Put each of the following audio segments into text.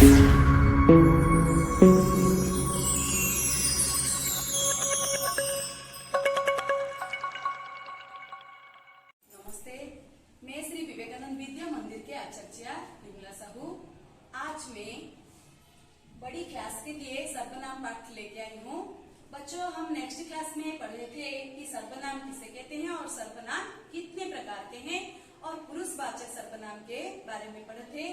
नमस्ते, मैं श्री विवेकानंद विद्या मंदिर के आचार्य विमला साहू। आज मैं बड़ी क्लास के लिए सर्वनाम पाठ लेके आई हूँ। बच्चों, हम नेक्स्ट क्लास में पढ़े थे कि सर्वनाम किसे कहते हैं और सर्वनाम कितने प्रकार के हैं, और पुरुषवाचक सर्वनाम के बारे में पढ़े थे।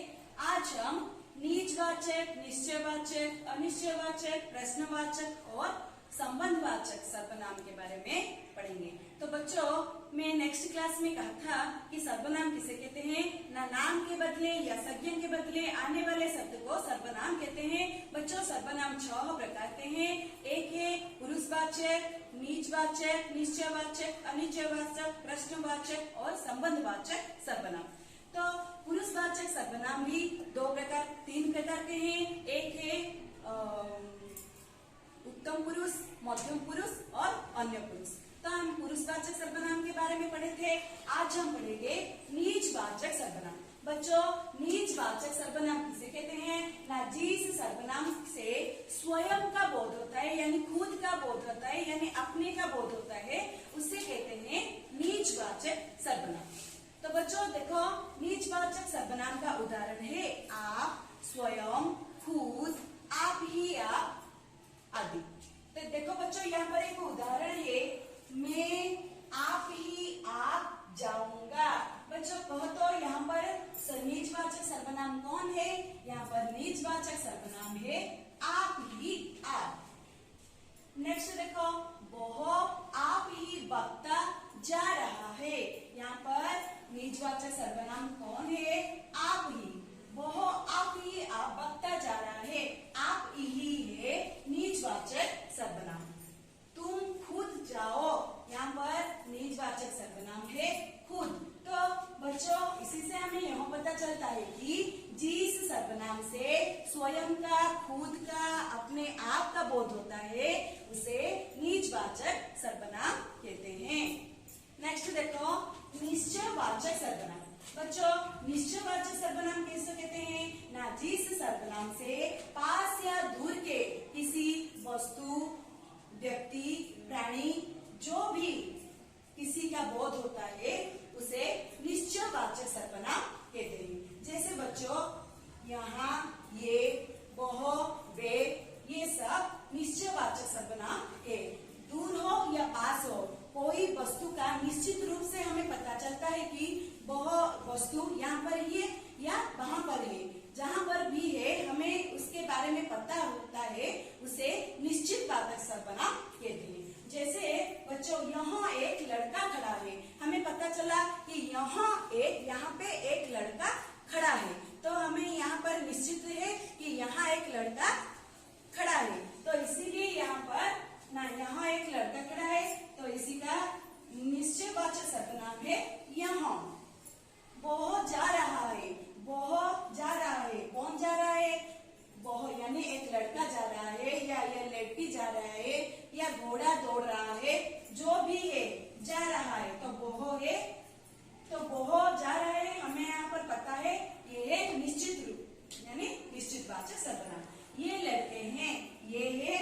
आज हम निजवाचक, निश्चयवाचक, अनिश्चयवाचक, प्रश्नवाचक और संबंधवाचक सर्वनाम के बारे में पढ़ेंगे। तो बच्चों, मैं नेक्स्ट क्लास में कहा था कि सर्वनाम किसे कहते हैं। ना नाम के बदले या संज्ञा के बदले आने वाले शब्द को सर्वनाम कहते हैं। बच्चों, सर्वनाम 6 प्रकार के हैं। एक है पुरुषवाचक, निजवाचक, निश्चयवाचक, अनिश्चयवाचक, प्रश्नवाचक और संबंधवाचक सर्वनाम। तो पुरुषवाचक सर्वनाम भी 3 प्रकार के हैं। एक है उत्तम पुरुष, मध्यम पुरुष और अन्य पुरुष। तो हम पुरुषवाचक सर्वनाम के बारे में पढ़े थे। आज हम पढ़ेंगे निजवाचक सर्वनाम। बच्चों, निजवाचक सर्वनाम किसे कहते हैं। ना जिस सर्वनाम से स्वयं का बोध होता है, यानी खुद का बोध होता है, यानी अपने का बोध होता है, उसे कहते हैं निजवाचक सर्वनाम। तो बच्चों देखो, निजवाचक सर्वनाम का उदाहरण है आप, स्वयं, खुद, आप ही आप आदि। तो देखो बच्चों, यहाँ पर एक उदाहरण है, मैं आप ही आप जाऊंगा। बच्चों कहो तो यहाँ पर निजवाचक सर्वनाम कौन है। यहाँ पर निजवाचक सर्वनाम है आप ही आप। नेक्स्ट देखो, वह आप ही बकता जा रहा है। यहाँ पर निजवाचक सर्वनाम कौन है, आप ही। वह आप ही आप बकता जा रहा है, आप ही है निजवाचक सर्वनाम। तुम खुद जाओ, यहाँ पर निजवाचक सर्वनाम है खुद। तो बच्चों, इसी से हमें यह पता चलता है कि जिस सर्वनाम से स्वयं का, खुद का, अपने आप का बोध होता है, उसे निजवाचक सर्वनाम कहते हैं। नेक्स्ट देखो, निश्चयवाचक सर्वनाम। बच्चों, निश्चयवाचक सर्वनाम कैसे कहते हैं। ना जिस सर्वनाम से पास या दूर के किसी वस्तु, व्यक्ति, प्राणी, जो भी किसी का बोध होता है, उसे निश्चयवाचक सर्वनाम कहते हैं। जैसे बच्चों, यहाँ, ये, वह, वे, ये सब निश्चयवाचक सर्वनाम है। दूर हो या पास हो, कोई वस्तु का निश्चित रूप से हमें पता चलता है कि वह वस्तु यहाँ पर ही है या वहां पर है। जहां पर भी है, हमें उसके बारे में पता होता है, उसे निश्चितवाचक सर्वनाम कहते हैं। जैसे बच्चों, यहाँ एक लड़का खड़ा है, हमें पता चला कि यहाँ पे एक लड़का खड़ा है, तो हमें यहाँ पर निश्चित है कि यहाँ एक लड़का खड़ा है। तो इसीलिए यहाँ पर ना यहाँ एक लड़का खड़ा है, तो इसी का निश्चयवाचक सर्वनाम है यहाँ। वह जा रहा है, वह जा रहा है, कौन जा रहा है, वह यानी एक लड़का जा रहा है, या यह लड़की जा रहा है, या घोड़ा दौड़ रहा है, जो भी है जा रहा है, तो वह है। तो वह जा रहा है, हमें यहाँ पर पता है, ये है निश्चित रूप यानी निश्चितवाचक सर्वनाम। ये लड़के हैं, ये है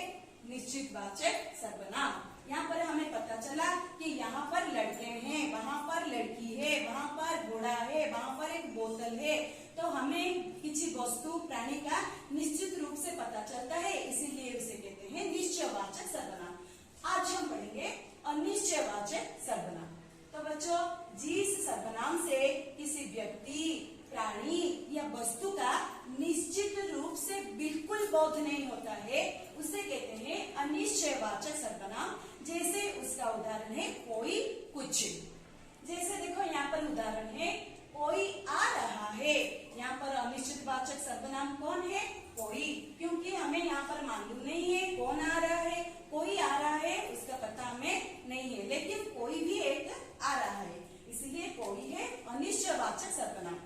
निश्चितवाचक सर्वनाम। यहाँ पर हमें पता चला कि यहाँ पर लड़के हैं, वहां पर लड़की है, वहां पर घोड़ा है, वहां पर एक बोतल है। तो हमें किसी वस्तु, प्राणी का निश्चित रूप से पता चलता है, इसीलिए उसे कहते हैं निश्चयवाचक सर्वनाम। आज हम पढ़ेंगे अनिश्चयवाचक सर्वनाम। तो बच्चों, जिस सर्वनाम से किसी व्यक्ति, प्राणी या वस्तु का निश्चित रूप से बिल्कुल बोध नहीं होता है, उसे कहते हैं अनिश्चयवाचक सर्वनाम। जैसे उसका उदाहरण है कोई, कुछ। जैसे देखो, यहाँ पर उदाहरण है कोई आ रहा है। यहाँ पर अनिश्चितवाचक सर्वनाम कौन है, कोई, क्योंकि हमें यहाँ पर मालूम नहीं है कौन आ रहा है। कोई आ रहा है, उसका पता हमें नहीं है, लेकिन कोई भी एक आ रहा है, इसीलिए कोई है अनिश्चयवाचक सर्वनाम।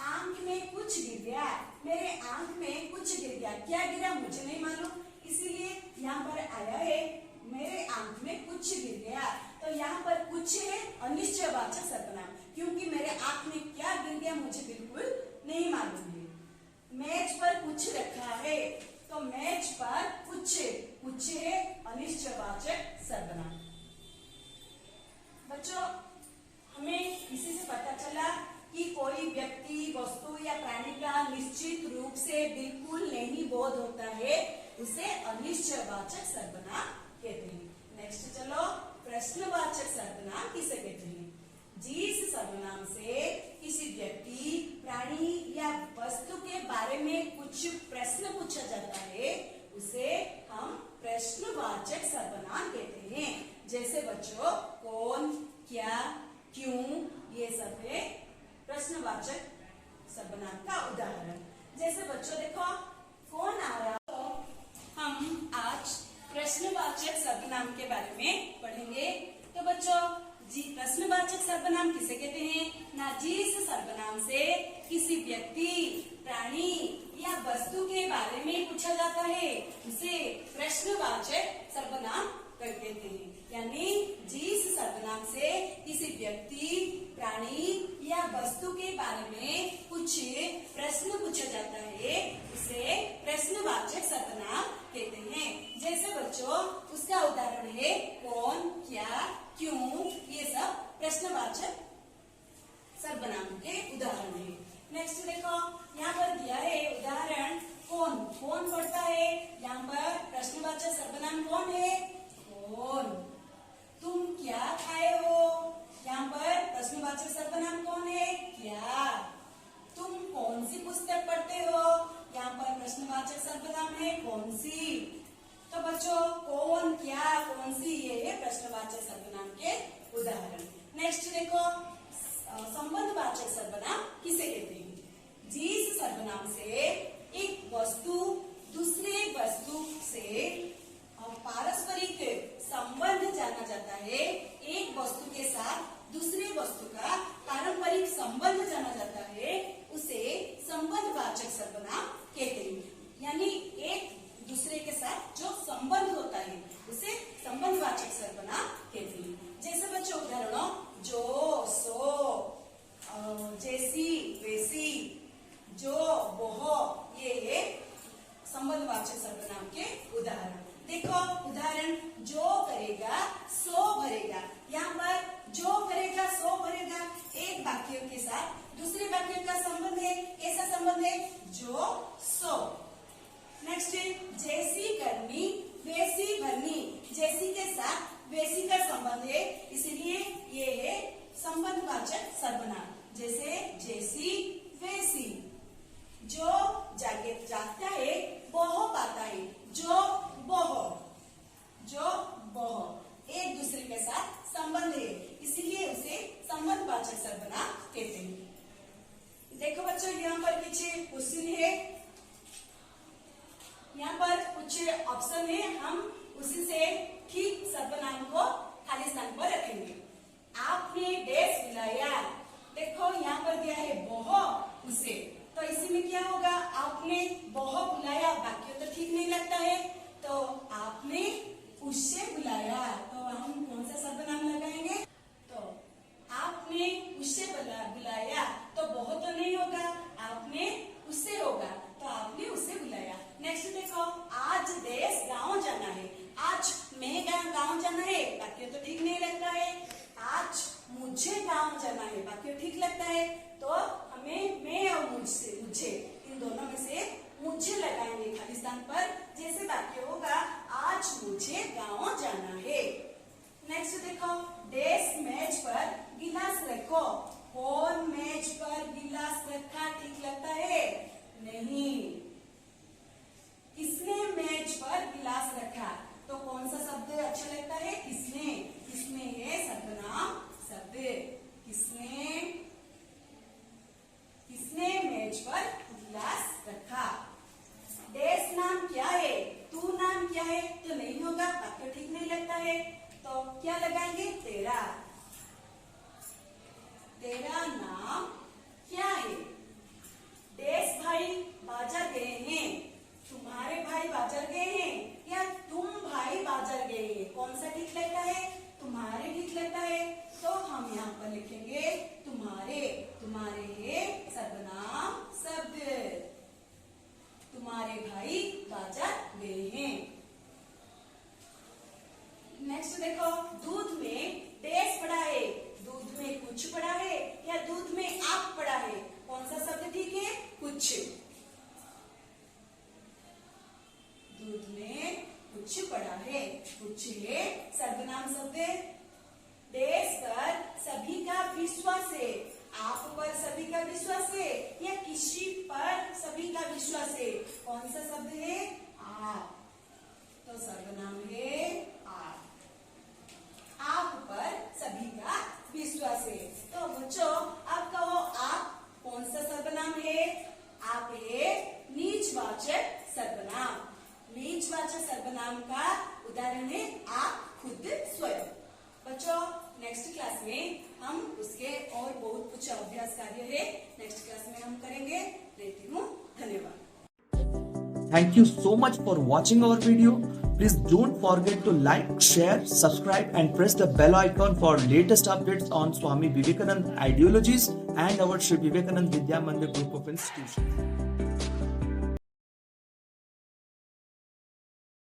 आंख में कुछ गिर गया, मेरे आंख में कुछ गिर गया, क्या गिरा मुझे नहीं मालूम, इसीलिए यहाँ पर आया है मेरे आंख में कुछ गिर गया। तो यहाँ पर कुछ है अनिश्चयवाचक सर्वनाम, क्योंकि मेरे आंख में क्या गिर गया मुझे बिल्कुल नहीं मालूम है। मेज पर कुछ रखा है, तो मेज पर कुछ, कुछ है अनिश्चयवाचक सर्वनाम। बच्चों हमें इसी से पता चला कि कोई व्यक्ति, वस्तु या प्राणी का निश्चित रूप से बिल्कुल नहीं बोध होता है, उसे अनिश्चयवाचक सर्वनाम कहते हैं। नेक्स्ट चलो, प्रश्नवाचक सर्वनाम किसे कहते हैं? जिस सर्वनाम से किसी व्यक्ति, प्राणी या वस्तु के बारे में कुछ प्रश्न पूछा जाता है, उसे हम प्रश्नवाचक सर्वनाम कहते हैं। जैसे बच्चों कौन, क्या, क्यों, ये सब है प्रश्नवाचक सर्वनाम का उदाहरण। जैसे बच्चों देखो कौन आ रहा, तो हम आज प्रश्नवाचक सर्वनाम के बारे में पढ़ेंगे। तो बच्चों जी प्रश्नवाचक सर्वनाम किसे कहते हैं? ना जिस सर्वनाम से किसी व्यक्ति, प्राणी या वस्तु के बारे में पूछा जाता है, उसे प्रश्नवाचक सर्वनाम कहते हैं। यानी जिस सर्वनाम से किसी व्यक्ति, प्राणी या वस्तु के बारे में कुछ प्रश्न पूछा जाता है, उसे प्रश्नवाचक सर्वनाम कहते हैं। जैसे बच्चों उसका उदाहरण है कौन, क्या, क्यों, ये सब प्रश्नवाचक सर्वनाम के उदाहरण है। नेक्स्ट देखो यहाँ पर दिया है उदाहरण कौन, कौन पढ़ता है? यहाँ पर प्रश्नवाचक सर्वनाम कौन है? कौन। तुम क्या खाए हो? यहाँ पर प्रश्नवाचक सर्वनाम कौन है? क्या। तुम कौन सी पुस्तक पढ़ते हो? यहाँ पर प्रश्नवाचक सर्वनाम है कौन सी। तो बच्चों कौन, क्या, कौन सी, ये है प्रश्नवाचक सर्वनाम के उदाहरण। नेक्स्ट देखो संबंधवाचक सर्वनाम किसे कहते हैं? जिस सर्वनाम से एक वस्तु दूसरे वस्तु से पारस्परिक संबंध जाना जाता है, एक वस्तु के साथ दूसरे वस्तु का पारंपरिक संबंध जाना जाता है, उसे संबंधवाचक सर्वनाम कहते हैं। यानी एक दूसरे के साथ जो संबंध होता है, उसे संबंधवाचक सर्वनाम कहते हैं। जैसे बच्चों उदाहरणों जो, सो, जैसी, वैसी, जो, वह, ये संबंधवाचक सर्वनाम के उदाहरण। देखो उदाहरण जो करेगा सो भरेगा। यहाँ पर जो करेगा सो भरेगा एक वाक्य के साथ दूसरे वाक्य का संबंध है, कैसा संबंध है? जो, सो। नेक्स्ट जैसी करनी वैसी भरनी, जैसी के साथ वैसी का संबंध है, इसलिए ये है संबंधवाचक सर्वनाम। जैसे जैसी, वैसी। जो जागता है वह पाता है, जो, वह, जो, वह एक दूसरे के साथ संबंध है, इसीलिए उसे संबंधवाचक सर्वनाम कहते हैं। देखो बच्चों यहाँ पर कुछ क्वेश्चन है, यहाँ पर कुछ ऑप्शन है, हम उसी से ठीक सर्वनाम को खाली स्थान पर रखेंगे। आपने डैश बुलाया, देखो यहाँ पर दिया है वह, उसे, तो इसी में क्या होगा? आपने वह बुलाया, वाक्य तो ठीक नहीं लगता है, तो आपने उससे बुलाया, तो हम कौन सा सर्वनाम लगाएंगे? तो आपने उससे बुलाया, तो बहुत तो नहीं होगा, आपने उससे होगा, तो आपने उससे बुलाया। नेक्स्ट देखो आज देश गांव जाना है, आज मैं गांव जाना है, वाक्य तो ठीक नहीं लगता है। आज मुझे गांव जाना है, वाक्य ठीक लगता है, तो हमें मैं और मुझसे, मुझे, इन दोनों में से मुझे लगाएंगे खाली स्थान पर। जैसे वाक्य होगा आज मुझे गांव जाना है। नेक्स्ट देखो डेस्क मेज पर गिलास रखो, कौन मेज पर गिलास रखा ठीक लगता है? नहीं। किसने मेज पर गिलास रखा, तो कौन सा शब्द अच्छा लगता है? किसने। किसने है सर्वनाम शब्द। किसने, किसने मेज पर गिलास रखा। देश नाम क्या है, तू नाम क्या है, तो नहीं होगा, वाक्य ठीक नहीं लगता है, तो क्या लगाएंगे? तेरा। तेरा नाम क्या है। देश भाई बाजार गए हैं, तुम्हारे भाई बाजार गए हैं, या तुम भाई बाजार गए हैं, कौन सा ठीक लगता है? तुम्हारे ठीक लगता है, तो हम यहाँ पर लिखेंगे तुम्हारे। तुम्हारे है सर्वनाम शब्द। पूछिए सर्वनाम शब्द देश पर सभी का विश्वास है, आप पर सभी का विश्वास है या किसी पर सभी का विश्वास है? कौन सा शब्द है? आप। तो सर्वनाम है आप। आप पर सभी का विश्वास है। तो बच्चों आप कहो आप कौन सा सर्वनाम है? आप है नीचवाचक सर्वनाम। नीचवाचक सर्वनाम का उदाहरण है आप खुद स्वयं। बच्चों नेक्स्ट क्लास में हम उसके और बहुत कुछ अभ्यास कार्य है नेक्स्ट क्लास में हम करेंगे। लेती हूँ, धन्यवाद। Thank you so much for watching our video. Please don't forget to like, share, subscribe and press the bell icon for latest updates on Swami Vivekananda ideologies and our Sri Vivekananda Vidya Mandir group of institutions.